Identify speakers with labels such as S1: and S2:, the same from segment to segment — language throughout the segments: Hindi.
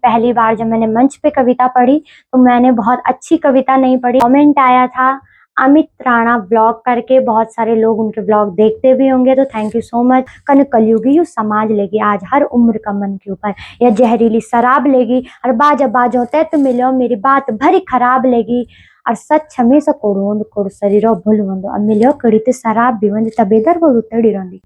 S1: पहली बार जब मैंने मंच पे कविता पढ़ी तो मैंने बहुत अच्छी कविता नहीं पढ़ी। कमेंट आया था अमित राणा ब्लॉग करके, बहुत सारे लोग उनके ब्लॉग देखते भी होंगे, तो थैंक यू सो मच। कन कलयुगी यू समाज लेगी आज हर उम्र का मन के ऊपर, या जहरीली शराब लेगी और बाजा बाजो तैत मिलो मेरी बात भरी खराब लेगी, और सच हमेशा कोड़ोंद कोड़ शरीर भूलवंदो अब मिलो कड़ी शराब भी वंद तबेदर वो उतड़ी रही।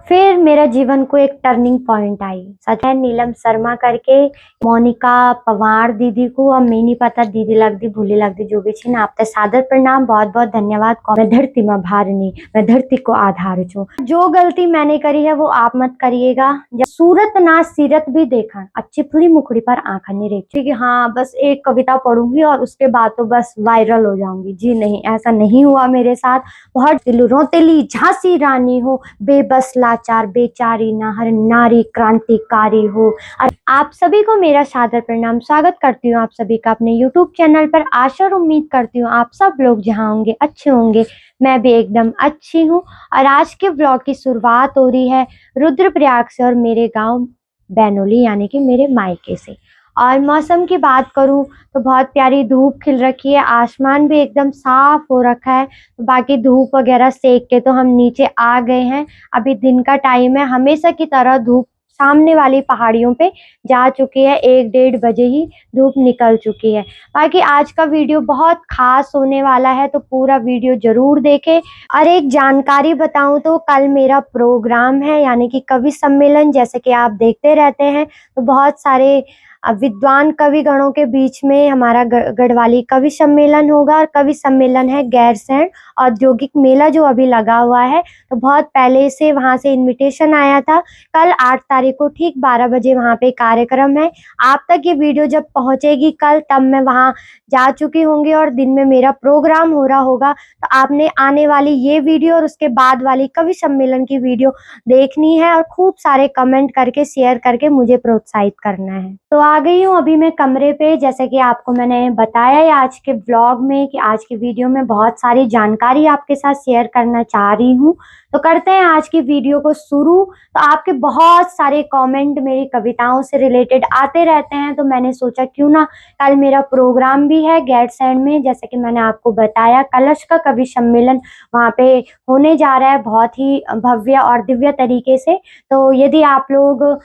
S1: फिर मेरा जीवन को एक टर्निंग पॉइंट आई। सच है, नीलम शर्मा करके मोनिका पवार दीदी को, अब मैं नहीं पता दीदी लगती भूली लगती जो भी छी ना, आपका सादर प्रणाम, बहुत बहुत धन्यवाद। मैं धरती में भारनी, मैं धरती को आधार छू। जो गलती मैंने करी है वो आप मत करिएगा। जब सूरत ना सीरत भी देखा, अच्छी फुली मुखड़ी पर आंख नहीं रही कि हाँ बस एक कविता पढ़ूंगी और उसके बाद तो बस वायरल हो जाऊंगी। जी नहीं, ऐसा नहीं हुआ मेरे साथ। बहुत रोतेली झांसी रानी हो, बेबस लाचार बेचारी ना, हर नारी क्रांतिकारी हो। और आप सभी को मेरा सादर प्रणाम, स्वागत करती हूँ आप सभी का अपने YouTube चैनल पर। आशा और उम्मीद करती हूँ आप सब लोग जहाँ होंगे अच्छे होंगे, मैं भी एकदम अच्छी हूँ। और आज के ब्लॉग की शुरुआत हो रही है रुद्रप्रयाग से और मेरे गांव बैनोली यानी कि मेरे मायके से। और मौसम की बात करूं तो बहुत प्यारी धूप खिल रखी है, आसमान भी एकदम साफ हो रखा है। तो बाकी धूप वगैरह सेक के तो हम नीचे आ गए हैं। अभी दिन का टाइम है, हमेशा की तरह धूप सामने वाली पहाड़ियों पे जा चुकी है, 1-1:30 बजे ही धूप निकल चुकी है। बाकी आज का वीडियो बहुत खास होने वाला है, तो पूरा वीडियो जरूर देखें। और एक जानकारी बताऊं तो कल मेरा प्रोग्राम है यानी कि कवि सम्मेलन, जैसे कि आप देखते रहते हैं तो बहुत सारे विद्वान कवि गणों के बीच में हमारा गढ़वाली कवि सम्मेलन होगा। और कवि सम्मेलन है गैरसैंण औद्योगिक मेला जो अभी लगा हुआ है, तो बहुत पहले से वहां से इनविटेशन आया था। कल 8 तारीख को ठीक 12 बजे वहां पे कार्यक्रम है। आप तक ये वीडियो जब पहुंचेगी कल, तब मैं वहां जा चुकी होंगी और दिन में मेरा प्रोग्राम हो रहा होगा। तो आपने आने वाली ये वीडियो और उसके बाद वाली कवि सम्मेलन की वीडियो देखनी है और खूब सारे कमेंट करके शेयर करके मुझे प्रोत्साहित करना है। तो आ गई हूँ अभी मैं कमरे पे। जैसे कि आपको मैंने बताया है आज के ब्लॉग में कि आज की वीडियो में बहुत सारी जानकारी आपके साथ शेयर करना चाह रही हूँ। तो करते हैं आज की वीडियो को शुरू। तो आपके बहुत सारे कमेंट मेरी कविताओं से रिलेटेड आते रहते हैं, तो मैंने सोचा क्यों ना, कल मेरा प्रोग्राम भी है गैरसैंण में, जैसे कि मैंने आपको बताया कलश का कवि सम्मेलन वहाँ पे होने जा रहा है बहुत ही भव्य और दिव्य तरीके से। तो यदि आप लोग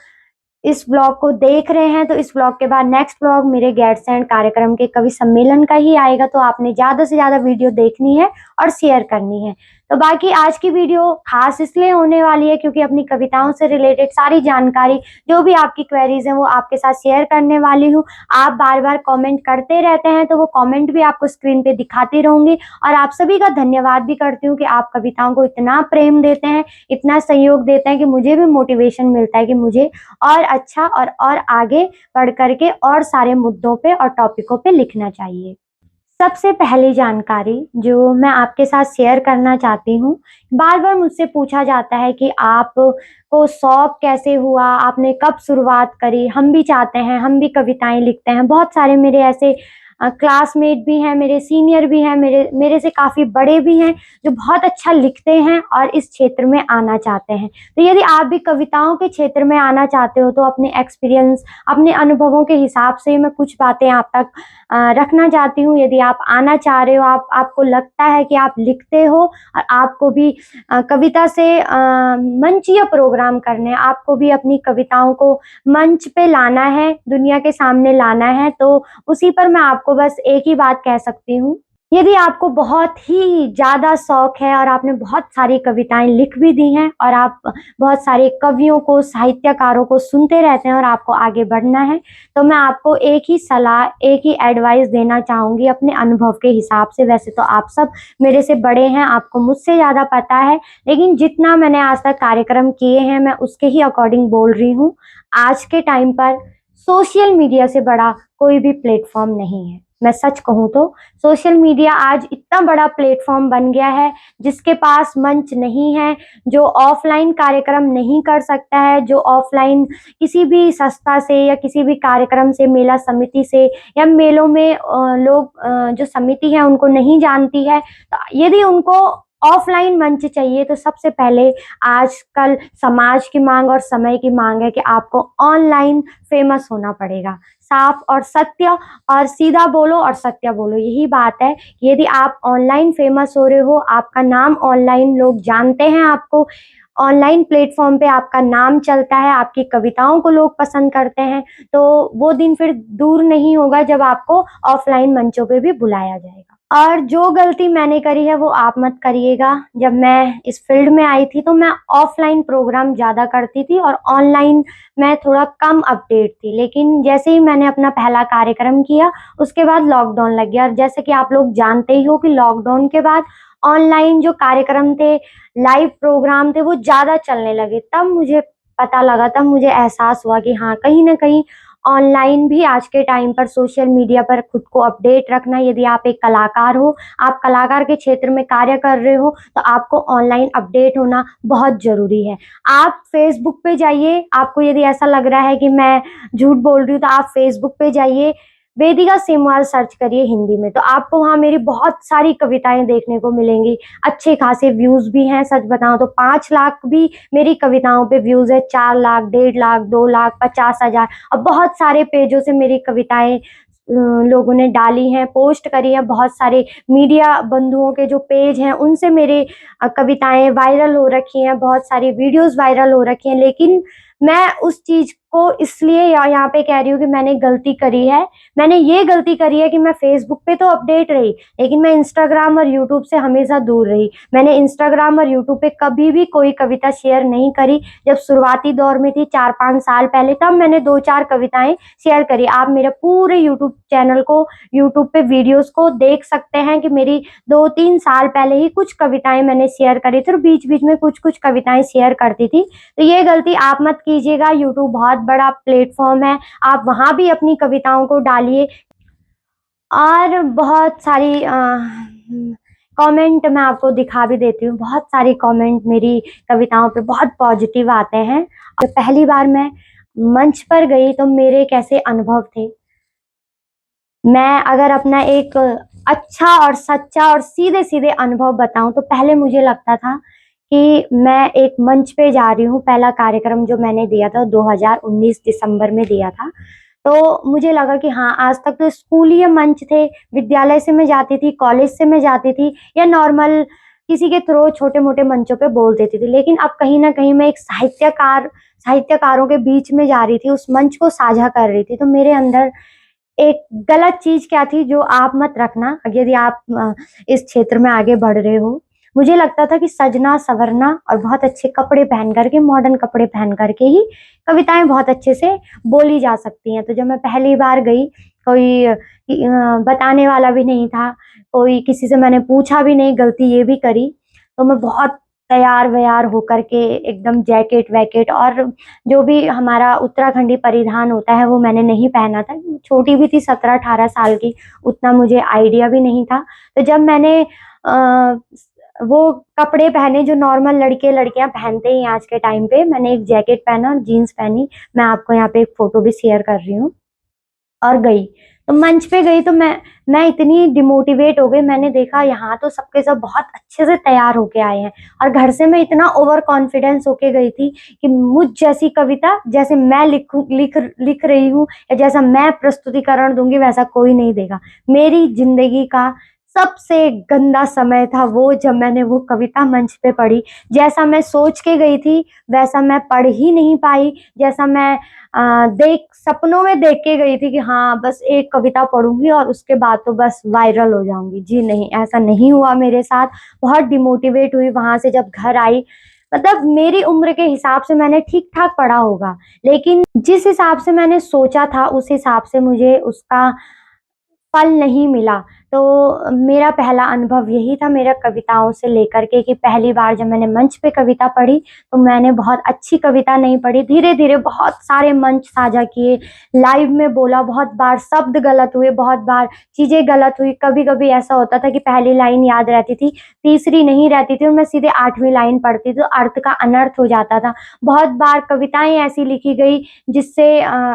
S1: इस ब्लॉग को देख रहे हैं तो इस ब्लॉग के बाद नेक्स्ट ब्लॉग मेरे गैरसैंण कार्यक्रम के कवि सम्मेलन का ही आएगा। तो आपने ज्यादा से ज्यादा वीडियो देखनी है और शेयर करनी है। तो बाकी आज की वीडियो खास इसलिए होने वाली है क्योंकि अपनी कविताओं से रिलेटेड सारी जानकारी, जो भी आपकी क्वेरीज हैं वो आपके साथ शेयर करने वाली हूँ। आप बार बार कमेंट करते रहते हैं तो वो कमेंट भी आपको स्क्रीन पे दिखाती रहूंगी। और आप सभी का धन्यवाद भी करती हूँ कि आप कविताओं को इतना प्रेम देते हैं, इतना सहयोग देते हैं कि मुझे भी मोटिवेशन मिलता है कि मुझे और अच्छा और आगे बढ़ करके और सारे मुद्दों पे और टॉपिकों पे लिखना चाहिए। सबसे पहली जानकारी जो मैं आपके साथ शेयर करना चाहती हूँ, बार बार मुझसे पूछा जाता है कि आप को शौक कैसे हुआ, आपने कब शुरुआत करी। हम भी चाहते हैं, हम भी कविताएं लिखते हैं। बहुत सारे मेरे ऐसे क्लासमेट भी हैं, मेरे सीनियर भी हैं, मेरे से काफ़ी बड़े भी हैं जो बहुत अच्छा लिखते हैं और इस क्षेत्र में आना चाहते हैं। तो यदि आप भी कविताओं के क्षेत्र में आना चाहते हो तो अपने एक्सपीरियंस, अपने अनुभवों के हिसाब से मैं कुछ बातें आप तक रखना चाहती हूँ। यदि आप आना चाह रहे हो, आपको लगता है कि आप लिखते हो और आपको भी कविता से मंचीय प्रोग्राम करने हैं, आपको भी अपनी कविताओं को मंच पे लाना है, दुनिया के सामने लाना है, तो उसी पर मैं आपको बस एक ही बात कह सकती हूँ। यदि आपको बहुत ही ज़्यादा शौक है और आपने बहुत सारी कविताएं लिख भी दी हैं और आप बहुत सारे कवियों को, साहित्यकारों को सुनते रहते हैं और आपको आगे बढ़ना है, तो मैं आपको एक ही सलाह, एक ही एडवाइस देना चाहूँगी अपने अनुभव के हिसाब से। वैसे तो आप सब मेरे से बड़े हैं, आपको मुझसे ज़्यादा पता है, लेकिन जितना मैंने आज तक कार्यक्रम किए हैं मैं उसके ही अकॉर्डिंग बोल रही हूँ। आज के टाइम पर सोशल मीडिया से बड़ा कोई भी प्लेटफॉर्म नहीं है। मैं सच कहूँ तो सोशल मीडिया आज इतना बड़ा प्लेटफॉर्म बन गया है, जिसके पास मंच नहीं है, जो ऑफलाइन कार्यक्रम नहीं कर सकता है, जो ऑफलाइन किसी भी संस्था से या किसी भी कार्यक्रम से, मेला समिति से या मेलों में लोग जो समिति है उनको नहीं जानती है, तो यदि उनको ऑफलाइन मंच चाहिए तो सबसे पहले आजकल समाज की मांग और समय की मांग है कि आपको ऑनलाइन फेमस होना पड़ेगा। साफ और सत्य और सीधा बोलो और सत्य बोलो। यही बात है कि यदि आप ऑनलाइन फेमस हो रहे हो, आपका नाम ऑनलाइन लोग जानते हैं, आपको ऑनलाइन प्लेटफॉर्म पे आपका नाम चलता है, आपकी कविताओं को लोग पसंद करते हैं, तो वो दिन फिर दूर नहीं होगा जब आपको ऑफलाइन मंचों पे भी बुलाया जाएगा। और जो गलती मैंने करी है वो आप मत करिएगा। जब मैं इस फील्ड में आई थी तो मैं ऑफलाइन प्रोग्राम ज़्यादा करती थी और ऑनलाइन मैं थोड़ा कम अपडेट थी, लेकिन जैसे ही मैंने अपना पहला कार्यक्रम किया उसके बाद लॉकडाउन लग गया। और जैसे कि आप लोग जानते ही हो कि लॉकडाउन के बाद ऑनलाइन जो कार्यक्रम थे, लाइव प्रोग्राम थे, वो ज़्यादा चलने लगे। तब मुझे पता लगा, तब मुझे एहसास हुआ कि हाँ, कहीं न कहीं ऑनलाइन भी आज के टाइम पर सोशल मीडिया पर खुद को अपडेट रखना, यदि आप एक कलाकार हो, आप कलाकार के क्षेत्र में कार्य कर रहे हो, तो आपको ऑनलाइन अपडेट होना बहुत ज़रूरी है। आप फ़ेसबुक पे जाइए, आपको यदि ऐसा लग रहा है कि मैं झूठ बोल रही हूँ, तो आप फ़ेसबुक पे जाइए, वेदिका सेमवाल सर्च करिए हिंदी में, तो आपको वहाँ मेरी बहुत सारी कविताएँ देखने को मिलेंगी। अच्छे खासे व्यूज़ भी हैं, सच बताऊँ तो 5 लाख भी मेरी कविताओं पे व्यूज़ है, 4 लाख, 1.5 लाख, 2 लाख, 50,000 और बहुत सारे पेजों से मेरी कविताएँ लोगों ने डाली हैं, पोस्ट करी हैं। बहुत सारे मीडिया बंधुओं के जो पेज हैं, उनसे मेरे कविताएँ वायरल हो रखी हैं, बहुत सारी वीडियोज़ वायरल हो रखी हैं। लेकिन मैं उस चीज़ को इसलिए यहाँ पे कह रही हूँ कि मैंने गलती करी है। मैंने ये गलती करी है कि मैं फ़ेसबुक पे तो अपडेट रही, लेकिन मैं इंस्टाग्राम और यूट्यूब से हमेशा दूर रही। मैंने इंस्टाग्राम और यूट्यूब पे कभी भी कोई कविता शेयर नहीं करी। जब शुरुआती दौर में थी 4-5 साल पहले, तब मैंने 2-4 कविताएँ शेयर करी। आप मेरे पूरे यूट्यूब चैनल को, यूट्यूब पे वीडियोज़ को देख सकते हैं कि मेरी 2-3 साल पहले ही कुछ कविताएँ मैंने शेयर करी थी और बीच-बीच में कुछ-कुछ कविताएँ शेयर करती थी। तो ये गलती आप मत कीजिएगा। यूट्यूब बहुत बड़ा प्लेटफ़ॉर्म है, आप वहाँ भी अपनी कविताओं को डालिए। और बहुत सारी कमेंट मैं आपको दिखा भी देती हूँ। बहुत सारे कमेंट मेरी कविताओं पे बहुत पॉजिटिव आते हैं। जब पहली बार मैं मंच पर गई तो मेरे कैसे अनुभव थे। मैं अगर अपना एक अच्छा और सच्चा और सीधे-सीधे अनुभव बताऊँ तो पहले मुझे लगता था कि मैं एक मंच पे जा रही हूँ। पहला कार्यक्रम जो मैंने दिया था 2019 दिसंबर में दिया था। तो मुझे लगा कि हाँ, आज तक तो स्कूलीय मंच थे, विद्यालय से मैं जाती थी, कॉलेज से मैं जाती थी या नॉर्मल किसी के थ्रू छोटे-मोटे मंचों पे बोल देती थी। लेकिन अब कहीं न कहीं मैं एक साहित्यकारों के बीच में जा रही थी, उस मंच को साझा कर रही थी। तो मेरे अंदर एक गलत चीज़ क्या थी जो आप मत रखना यदि आप इस क्षेत्र में आगे बढ़ रहे हो। मुझे लगता था कि सजना-संवरना और बहुत अच्छे कपड़े पहन कर के, मॉडर्न कपड़े पहन कर के ही कविताएँ बहुत अच्छे से बोली जा सकती हैं। तो जब मैं पहली बार गई, कोई बताने वाला भी नहीं था, कोई किसी से मैंने पूछा भी नहीं, गलती ये भी करी। तो मैं बहुत तैयार-वैयार होकर के एकदम जैकेट-वैकेट और जो भी हमारा उत्तराखंडी परिधान होता है वो मैंने नहीं पहना था। छोटी भी थी 17-18 साल की, उतना मुझे आइडिया भी नहीं था। तो जब मैंने वो कपड़े पहने जो नॉर्मल लड़के-लड़कियाँ पहनते ही हैं आज के टाइम पे, मैंने एक जैकेट पहना और जीन्स पहनी। मैं आपको यहाँ पे एक फ़ोटो भी शेयर कर रही हूँ। और गई। तो मंच पे गई तो मैं इतनी डिमोटिवेट हो गई, मैंने देखा यहाँ तो सबके सब बहुत अच्छे से तैयार होके आए हैं और घर से मैं इतना ओवर कॉन्फिडेंस होके गई थी कि मुझ जैसी कविता जैसे मैं लिख रही हूँ या जैसा मैं प्रस्तुतिकरण दूँगी वैसा कोई नहीं देगा। मेरी ज़िंदगी का सबसे गंदा समय था वो जब मैंने वो कविता मंच पे पढ़ी। जैसा मैं सोच के गई थी वैसा मैं पढ़ ही नहीं पाई। जैसा मैं सपनों में देख के गई थी कि हाँ, बस एक कविता पढ़ूँगी और उसके बाद तो बस वायरल हो जाऊँगी। जी नहीं, ऐसा नहीं हुआ मेरे साथ। बहुत डिमोटिवेट हुई वहाँ से जब घर आई। मतलब मेरी उम्र के हिसाब से मैंने ठीक-ठाक पढ़ा होगा, लेकिन जिस हिसाब से मैंने सोचा था उस हिसाब से मुझे उसका फल नहीं मिला। तो मेरा पहला अनुभव यही था मेरा कविताओं से लेकर के कि पहली बार जब मैंने मंच पे कविता पढ़ी, तो मैंने बहुत अच्छी कविता नहीं पढ़ी। धीरे-धीरे बहुत सारे मंच साझा किए, लाइव में बोला, बहुत बार शब्द गलत हुए, बहुत बार चीज़ें गलत हुई। कभी-कभी ऐसा होता था कि पहली लाइन याद रहती थी, तीसरी नहीं रहती थी और मैं सीधे 8वीं लाइन पढ़ती थी, तो अर्थ का अनर्थ हो जाता था। बहुत बार कविताएँ ऐसी लिखी गई जिससे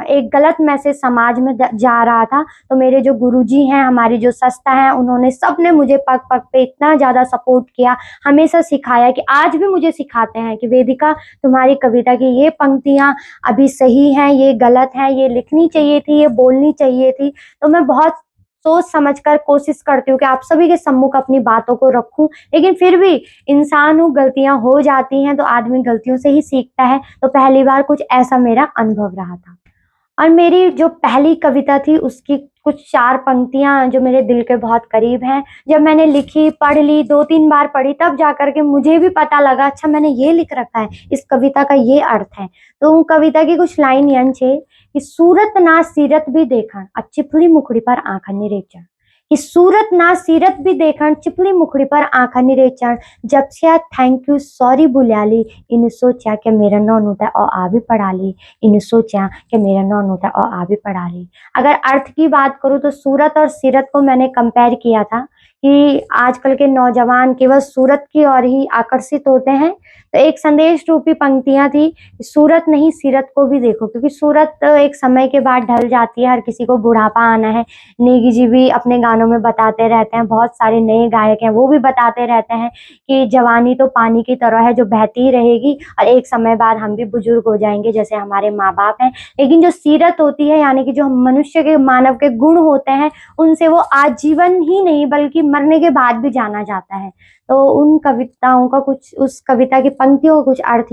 S1: एक गलत मैसेज समाज में जा रहा था। तो मेरे जो गुरुजी हैं, हमारी जो संस्था हैं, उन्होंने सबने मुझे पग पग पे इतना ज़्यादा सपोर्ट किया, हमेशा सिखाया कि आज भी मुझे सिखाते हैं कि वेदिका तुम्हारी कविता की ये पंक्तियाँ अभी सही हैं, ये गलत हैं, ये लिखनी चाहिए थी, ये बोलनी चाहिए थी। तो मैं बहुत सोच समझकर कोशिश करती हूँ कि आप सभी के सम्मुख अपनी बातों को रखूं, लेकिन फिर भी इंसान हूँ, गलतियां हो जाती हैं, तो आदमी गलतियों से ही सीखता है। तो पहली बार कुछ ऐसा मेरा अनुभव रहा था। और मेरी जो पहली कविता थी उसकी कुछ 4 पंक्तियाँ जो मेरे दिल के बहुत करीब हैं। जब मैंने लिखी, पढ़ ली, 2-3 बार पढ़ी, तब जाकर के मुझे भी पता लगा अच्छा मैंने ये लिख रखा है, इस कविता का ये अर्थ है। तो कविता की कुछ लाइन यन छे कि सूरत ना सीरत भी देखण आ चिपली मुखड़ी पर आँखनी रेचण, कि सूरत ना सीरत भी देखण चिपली मुखड़ी पर आँखनी रेचण, जब से थैंक यू सॉरी बुल्याली इन सोचा कि मेरा नौन होता है और आ भी पढ़ा ली, इन सोचा कि मेरा नौन होता है और आ भी पढ़ा ली। अगर अर्थ की बात करूँ तो सूरत और सीरत को मैंने कंपेयर किया था कि आजकल के नौजवान केवल सूरत की ओर ही आकर्षित होते हैं। तो एक संदेश रूपी पंक्तियां थी, सूरत नहीं सीरत को भी देखो, क्योंकि सूरत एक समय के बाद ढल जाती है, हर किसी को बुढ़ापा आना है। नेगी जी भी अपने गानों में बताते रहते हैं, बहुत सारे नए गायक हैं वो भी बताते रहते हैं कि जवानी तो पानी की तरह है जो बहती ही रहेगी और एक समय बाद हम भी बुजुर्ग हो जाएंगे जैसे हमारे माँ बाप हैं। लेकिन जो सीरत होती है यानी कि जो मनुष्य के, मानव के गुण होते हैं, उनसे वो आजीवन ही नहीं बल्कि मरने के बाद भी जाना जाता है। तो उन कविताओं का कुछ, उस कविता की पंक्तियों का कुछ अर्थ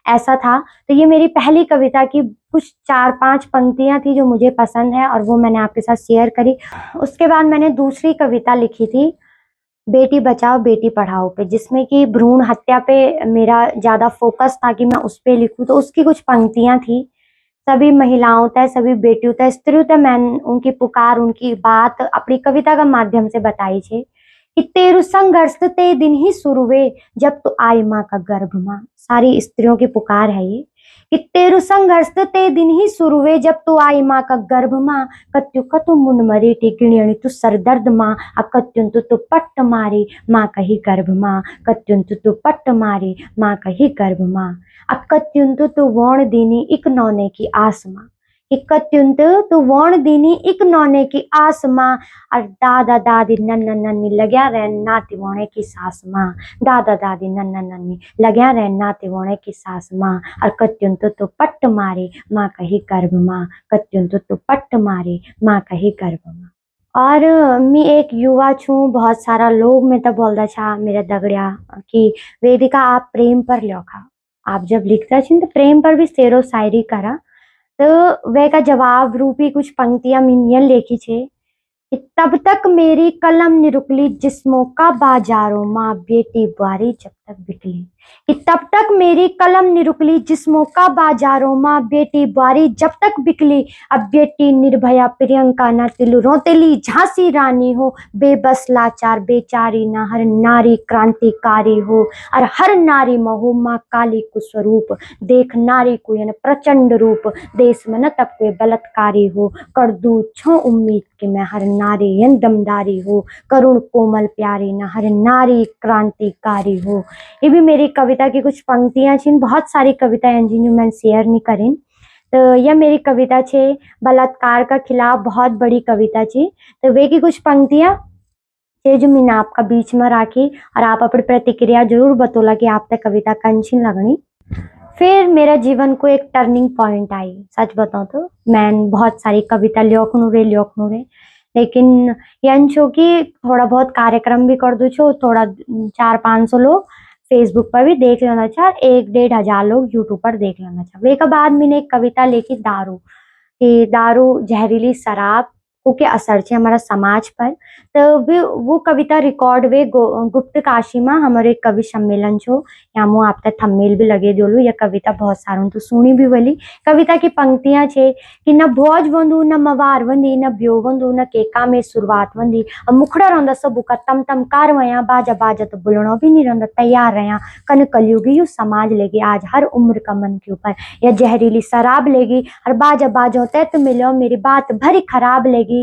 S1: ऐसा था। तो ये मेरी पहली कविता की कुछ 4-5 पंक्तियां थी जो मुझे पसंद है और वो मैंने आपके साथ शेयर करी। उसके बाद मैंने दूसरी कविता लिखी थी बेटी बचाओ बेटी पढ़ाओ पे, जिसमें कि भ्रूण हत्या पे मेरा ज़्यादा फोकस था कि मैं उस पे लिखूं। तो उसकी कुछ पंक्तियां थी, सभी महिलाओं तय, सभी बेटियों तय, स्त्रियों तय मैं उनकी पुकार, उनकी बात अपनी कविता का माध्यम से बताई छे कि तेरु संघर्ष ते दिन ही शुरू हुए जब तो आई माँ का गर्भ माँ। सारी स्त्रियों की पुकार है ये कि तेरु संघर्ष ते दिन ही शुरू हुए जब तो आई माँ का गर्भ माँ, कत्यु कतु मुन मरी टिकणी तू सरदर्द माँ, अकत्युन तु पट्ट मारी माँ कही गर्भ माँ, कत्युन तु पट्ट मारी माँ कही गर्भ माँ, अकत्युंत तु वोण दीनी इक नौने की आस माँ, इकत्युंत तु वोण दीनी इक नौने की आस माँ, और दादा दादी नन्ना नन्नी लग्या रह नाती वोणे की सास माँ, दादा दादी नन्ना नन्नी लग्या रह नाती वोणे की सास माँ, और कत्युंत तु पट्ट मारी माँ कही गर्भ माँ, कत्युंत तु पट्ट मारी माँ कही गर्भ माँ। और मी एक युवा छूँ, बहुत सारा लोग में तो बोलता छा मेरा दगड़िया कि वेदिका आप प्रेम पर लिखा, आप जब लिखता छी तो प्रेम पर भी शेरो शायरी करा। तो वे का जवाब रूपी कुछ पंक्तियां मिनियन लेखी छे कि तब तक मेरी कलम निरुकली जिस्मों का बाजारों माँ बेटी बारी जब तक बिकली, कि तब तक मेरी कलम निरुकली जिस्मों का बाजारों माँ बेटी बारी जब तक बिकली, अब बेटी निर्भया प्रियंका न तिलु रोतेली झांसी रानी हो, बेबस लाचार बेचारी न हर नारी क्रांतिकारी हो, और हर नारी महो माँ काली को स्वरूप, देख नारी को यन प्रचंड रूप, देश में न तब कोई बलात्कारी हो, कर दू छो उम्मीद कि मैं हर नारी यन दमदारी हो, करुण कोमल प्यारी न हर नारी क्रांतिकारी हो। ये भी मेरी कविता की कुछ पंक्तियां छिन, बहुत सारी कविताएं जिन्हें मैं शेयर नहीं करें। तो यह मेरी कविता छे बलात्कार का खिलाफ, बहुत बड़ी कविता छे। तो वे की कुछ पंक्तियां छे जो मैंने आपका बीच में राखी और आप अपनी प्रतिक्रिया जरूर बतौला कि आप तक कविता कंचिन लगनी। फिर मेरा जीवन को एक टर्निंग पॉइंट आई, सच बताऊं तो मैं बहुत सारी कविता लिखनू रे, लेकिन यन छो कि थोड़ा बहुत कार्यक्रम भी कर दू छो, थोड़ा 400-500 लोग फेसबुक पर भी देख लेना चाह, 1-1.5 हजार लोग यूट्यूब पर देख लेना चाह। वे के बाद मैंने एक कविता लिखी दारू, कि दारू जहरीली शराब के असर छे हमारा समाज पर। तो वो कविता रिकॉर्ड वे गुप्त काशी में हमारे कवि सम्मेलन छो, यहाँ मुँह आप तक थंबनेल भी लगे दोलू। यह कविता बहुत सारों तो सुनी भी वाली। कविता की पंक्तियां छे कि न भोज वंदू न मवार वंदी, न ब्यो वंदू न केका में शुरुआत वंदी, और मुखड़ा रंदा सबू का तम तम कारवया, बाजा बाजा तो बुलणो भी नहीं रंदा तैयार रहा, कन कलयुगी यू समाज लेगी आज हर उम्र का मन के ऊपर, यह जहरीली शराब लेगी और बाजा बाजो तय तो मिलो मेरी बात भरी खराब लेगी,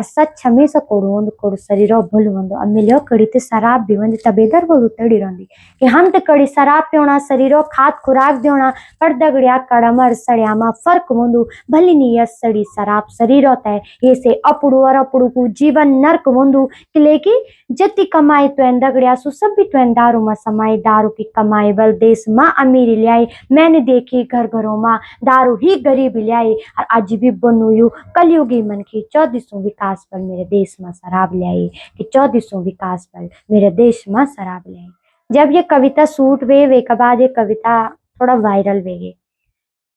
S1: सच हमेशा कोड़ोंद कोड़ शरीरो भुलवंदो अमिलियो कड़ी ते शराब बीवंदी तबेदर बोलू तड़ी रंदी कि हम ते कड़ी शराब पियोना शरीरो खाद खुराक देना पर दगड़िया कड़मर सड़िया मा फर्क वंदु भली नी सड़ी शराब शरीर होता है ये से अपुड़ु और अपुड़ु को जीवन नर्क वंदु कि जति कमाई तो दगड़िया सु सब भी तो दारू में समाई दारू की कमाई बल देश में अमीरी लियाई मैंने देखी घर घरों में दारू ही गरीबी लियाई और आज भी बनू कलयुगी मन की 1400 विकास पर मेरे देश में शराब लियाई कि 1400 विकास पर मेरे देश में शराब लियाई। जब ये कविता शूट वे के बाद ये कविता थोड़ा वायरल वे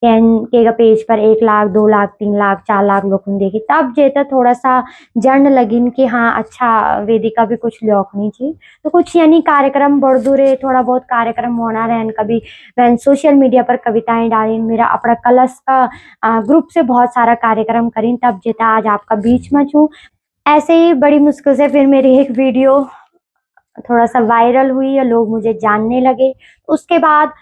S1: के पेज पर 1 लाख 2 लाख 3 लाख 4 लाख लोग देखी तब जेता थोड़ा सा जन लगिन कि हाँ अच्छा वेदिका भी कुछ नहीं चाहिए तो कुछ यानी कार्यक्रम बढ़ दूरे थोड़ा बहुत कार्यक्रम होना रहन कभी वैन सोशल मीडिया पर कविताएं डाली मेरा अपना कलश का ग्रुप से बहुत सारा कार्यक्रम करीन तब जेता आज आपका बीच में छू। ऐसे ही बड़ी मुश्किल से फिर मेरी एक वीडियो थोड़ा सा वायरल हुई या लोग मुझे जानने लगे उसके बाद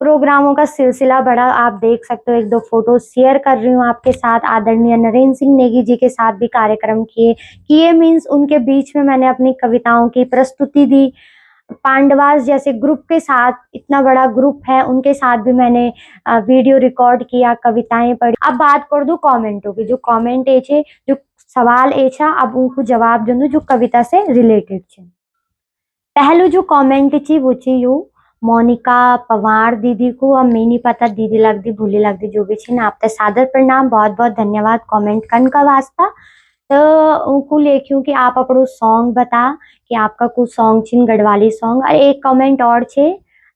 S1: प्रोग्रामों का सिलसिला बढ़ा। आप देख सकते हो 1-2 फोटो शेयर कर रही हूँ आपके साथ। आदरणीय नरेंद्र सिंह नेगी जी के साथ भी कार्यक्रम किए मीन्स उनके बीच में मैंने अपनी कविताओं की प्रस्तुति दी। पांडवास जैसे ग्रुप के साथ इतना बड़ा ग्रुप है उनके साथ भी मैंने वीडियो रिकॉर्ड किया कविताएं पढ़ी। अब बात कर दूं कमेंटों की जो कमेंट एछे जो सवाल एछा अब उनको जवाब दूं जो कविता से रिलेटेड छे। पहलू जो कमेंट थी वो थी यू मोनिका पवार दीदी को अब मैं नहीं पता दीदी लगती भूली लगती जो भी छे ना आपका सादर प्रणाम बहुत बहुत धन्यवाद कमेंट करने का वास्ता। तो उनको लेख्यूं कि आप अपनो सॉन्ग बता कि आपका कुछ सॉन्ग छिन गढ़वाली सॉन्ग और एक कमेंट और छे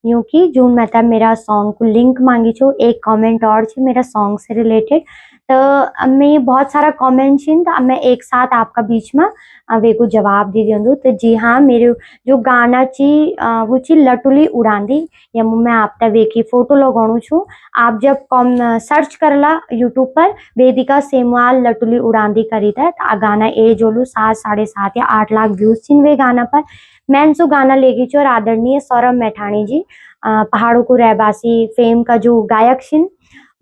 S1: यूं कि जो मतलब मेरा सॉन्ग को लिंक मांगी छो एक कमेंट और छे मेरा सॉन्ग से रिलेटेड। तो मैं बहुत सारा कमेंट छिन तो मैं एक साथ आपका बीच में वे को जवाब दी दूँ। तो जी हाँ मेरे जो गाना ची वो ची लटुली उड़ांदी या मैं आप वे की फोटो लगाणु छू। आप जब सर्च करला यूट्यूब पर वेदिका सेमवाल लटुली उड़ांदी करी था तो गाना ए जोलू 7-7.5 या 8 लाख व्यूज छिन वे गाना पर। मैंने सो गाना लेगी छो और आदरणीय सौरभ मैठाणी जी पहाड़ों को रहवासी फेम का जो गायक छिन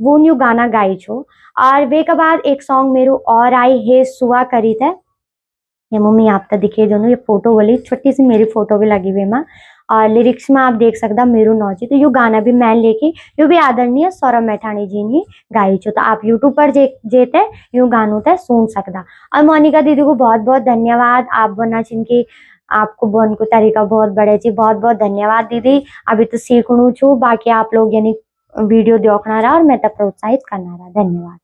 S1: वो न्यू गाना गाई छो। और वे के बाद एक सॉन्ग मेरो और आई हे सुआ करी थे ये मम्मी आप तक दिखे दोनों ये फोटो वाली छोटी सी मेरी फोटो भी लगी हुई माँ और लिरिक्स में आप देख सकता मेरू नौची तो यू गाना भी मैं लेके यो भी आदरणीय सौरभ मैठाणी जी ने गाई छो। तो आप यूट्यूब पर जेते यू गानों ते सुन सकता। और मोनिका दीदी को बहुत बहुत धन्यवाद आप बना जिनकी आपको बन को तरीका बहुत बड़े जी बहुत बहुत धन्यवाद दीदी। अभी तो सीखणु छू बाकी आप लोग यानी वीडियो देखना रहा और मैं तब प्रोत्साहित करना रहा धन्यवाद।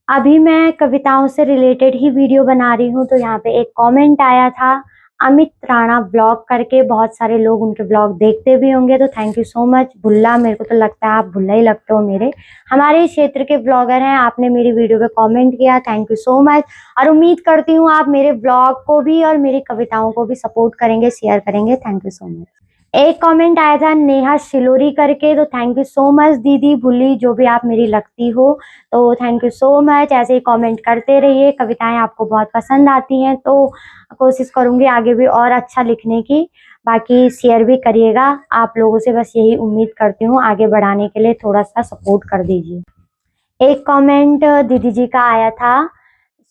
S1: अभी मैं कविताओं से रिलेटेड ही वीडियो बना रही हूँ तो यहाँ पे एक कमेंट आया था अमित राणा ब्लॉग करके बहुत सारे लोग उनके ब्लॉग देखते भी होंगे तो थैंक यू सो मच। भुल्ला मेरे को तो लगता है आप भुल्ला ही लगते हो मेरे हमारे क्षेत्र के ब्लॉगर हैं आपने मेरी वीडियो पे कमेंट किया थैंक यू सो मच। और उम्मीद करती हूँ आप मेरे ब्लॉग को भी और मेरी कविताओं को भी सपोर्ट करेंगे शेयर करेंगे थैंक यू सो मच। एक कमेंट आया था नेहा शिलोरी करके तो थैंक यू सो मच दीदी भूली जो भी आप मेरी लगती हो तो थैंक यू सो मच। ऐसे ही कमेंट करते रहिए कविताएं आपको बहुत पसंद आती हैं तो कोशिश करूंगी आगे भी और अच्छा लिखने की। बाकी शेयर भी करिएगा आप लोगों से बस यही उम्मीद करती हूँ आगे बढ़ाने के लिए थोड़ा सा सपोर्ट कर दीजिए। एक कमेंट दीदी जी का आया था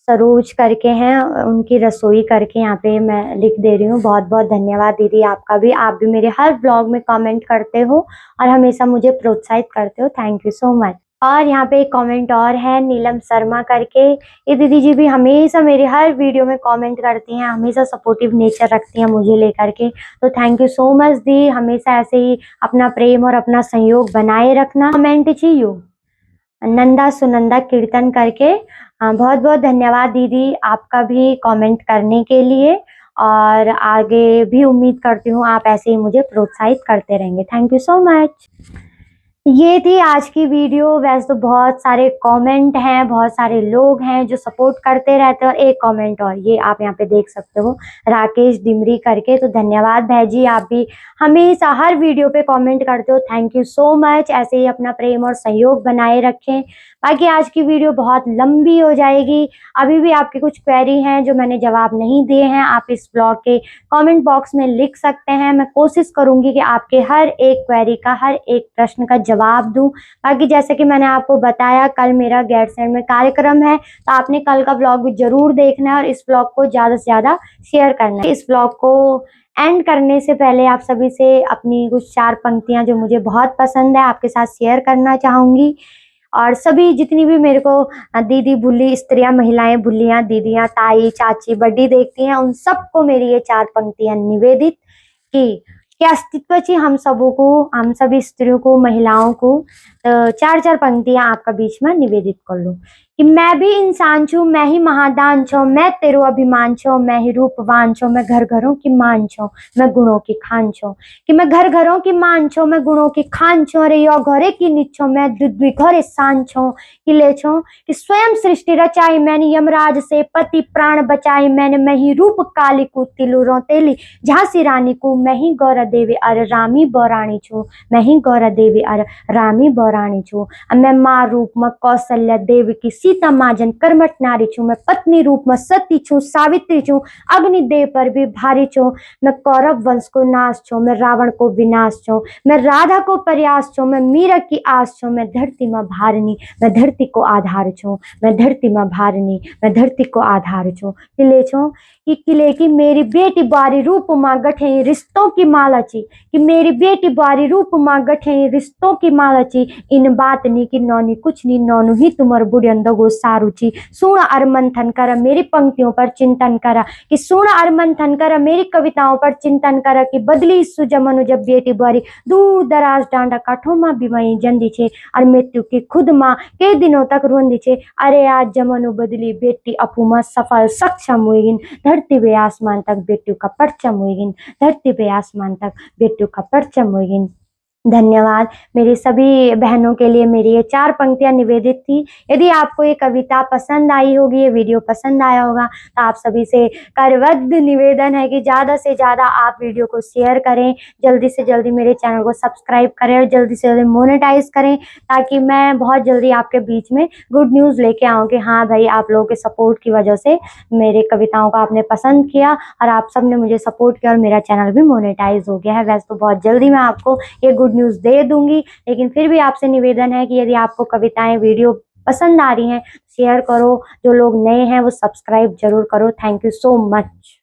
S1: सरोज करके हैं उनकी रसोई करके यहाँ पे मैं लिख दे रही हूँ बहुत बहुत धन्यवाद दीदी आपका भी आप भी मेरे हर ब्लॉग में कमेंट करते हो और हमेशा मुझे प्रोत्साहित करते हो थैंक यू सो मच। और यहाँ पे एक कमेंट और है नीलम शर्मा करके ये दीदी जी भी हमेशा मेरे हर वीडियो में कमेंट करती हैं हमेशा सपोर्टिव नेचर रखती हैं मुझे लेकर के तो थैंक यू सो मच दी हमेशा ऐसे ही अपना प्रेम और अपना सहयोग बनाए रखना। कमेंट चाहिए नंदा सुनंदा कीर्तन करके बहुत बहुत धन्यवाद दीदी आपका भी कमेंट करने के लिए और आगे भी उम्मीद करती हूँ आप ऐसे ही मुझे प्रोत्साहित करते रहेंगे थैंक यू सो मच। ये थी आज की वीडियो। वैसे तो बहुत सारे कमेंट हैं बहुत सारे लोग हैं जो सपोर्ट करते रहते हो। एक कमेंट और ये आप यहाँ पे देख सकते हो राकेश डिमरी करके तो धन्यवाद भाई जी आप भी हमेशा हर वीडियो पे कमेंट करते हो थैंक यू सो मच। ऐसे ही अपना प्रेम और सहयोग बनाए रखें। बाकी आज की वीडियो बहुत लंबी हो जाएगी अभी भी आपके कुछ क्वेरी हैं जो मैंने जवाब नहीं दिए हैं आप इस ब्लॉग के कमेंट बॉक्स में लिख सकते हैं। मैं कोशिश करूंगी कि आपके हर एक क्वेरी का हर एक प्रश्न का जवाब दूं। बाकी जैसे कि मैंने आपको बताया, कल मेरा गैरसैंण में कार्यक्रम है, तो आपने कल का व्लॉग भी जरूर देखना है और इस व्लॉग को ज़्यादा से ज़्यादा शेयर करना है। इस व्लॉग को एंड करने से पहले आप सभी से अपनी कुछ 4 पंक्तियां जो मुझे बहुत पसंद है आपके साथ शेयर करना चाहूँगी। और सभी जितनी भी मेरे को दीदी भुल्ली स्त्रियां, महिलाएं, भुल्लियां, दीदियां, ताई, चाची, बड्डी देखती हैं, उन सबको मेरी ये 4 पंक्तियां निवेदित कि अस्तित्व ची हम सबों को, हम सभी स्त्रियों को, महिलाओं को 4-4 पंक्तियां आपका बीच में निवेदित कर लूं कि मैं भी इंसान छूं, मैं ही महादान छो, मैं तेरो अभिमान छो, मैं ही रूपवान छो, मैं घर घरों की मान छो, मैं गुणों की खान छो। कि मैं घर घरों की मान छो, मैं गुणों की खान छो, अरे यो घरे की निच्छो, मैं घरे सान छो कि ले छो। कि स्वयं सृष्टि रचाई मैंने, यमराज से पति प्राण बचाई मैंने, मैं ही रूप काली को तिलु रोतेली झांसी रानी को, मैं ही गौरा देवी अर रामी बौराणी छू, मैं ही गौरा देवी अर रामी बौराणी छू। मैं माँ रूप में कौशल्या देवी की, सीता माजन कर्मठ नारी छू, मैं पत्नी रूप में सती छू, सावित्री छू, अग्निदेव पर भी भारी छू, मैं कौरव वंश को नाश छू, मैं रावण को विनाश छू, मैं राधा को प्रयास छू, मैं मीरा की आस छू, मैं धरती में भारनी, मैं धरती को आधार छू, मैं धरती में भारनी, मैं धरती को आधार छू। किले छू कि किले की मेरी बेटी बारी रूप माँ गठे रिश्तों की माला ची, कि मेरी बेटी बारी रूप माँ गठे रिश्तों की माला ची, इन बात नी कि नौनी कुछ नी, नौनु ही तुम्हार बुढ़ियन दगो सारुचि। सुन और मंथन कर मेरी पंक्तियों पर चिंतन करा, कि सुन और मंथन कर मेरी कविताओं पर चिंतन करा, कि बदली सुजमनु जब बेटी बारी दूर दराज डांडा काठों माँ भी वहीं जंदी छे, और मृत्यु की खुद माँ के दिनों तक रोंदी छे। अरे आज जमनु बदली बेटी अपू माँ सफल सक्षम हुईगिन, धरती पे आसमान तक बेटियों का परचम हुईगिन, धरती पे आसमान तक बेटियों का परचम हुईगिन। धन्यवाद। मेरी सभी बहनों के लिए मेरी ये 4 पंक्तियां निवेदित थी। यदि आपको ये कविता पसंद आई होगी, ये वीडियो पसंद आया होगा, तो आप सभी से करबद्ध निवेदन है कि ज़्यादा से ज़्यादा आप वीडियो को शेयर करें, जल्दी से जल्दी मेरे चैनल को सब्सक्राइब करें और जल्दी से जल्दी मोनेटाइज करें, ताकि मैं बहुत जल्दी आपके बीच में गुड न्यूज़ लेके आऊँ कि हाँ भाई, आप लोगों के सपोर्ट की वजह से मेरे कविताओं को आपने पसंद किया और आप सब ने मुझे सपोर्ट किया और मेरा चैनल भी मोनेटाइज हो गया है। वैसे तो बहुत जल्दी मैं आपको ये गुड न्यूज़ दे दूंगी, लेकिन फिर भी आपसे निवेदन है कि यदि आपको कविताएं, वीडियो पसंद आ रही हैं, शेयर करो। जो लोग नए हैं वो सब्सक्राइब जरूर करो। Thank you so much.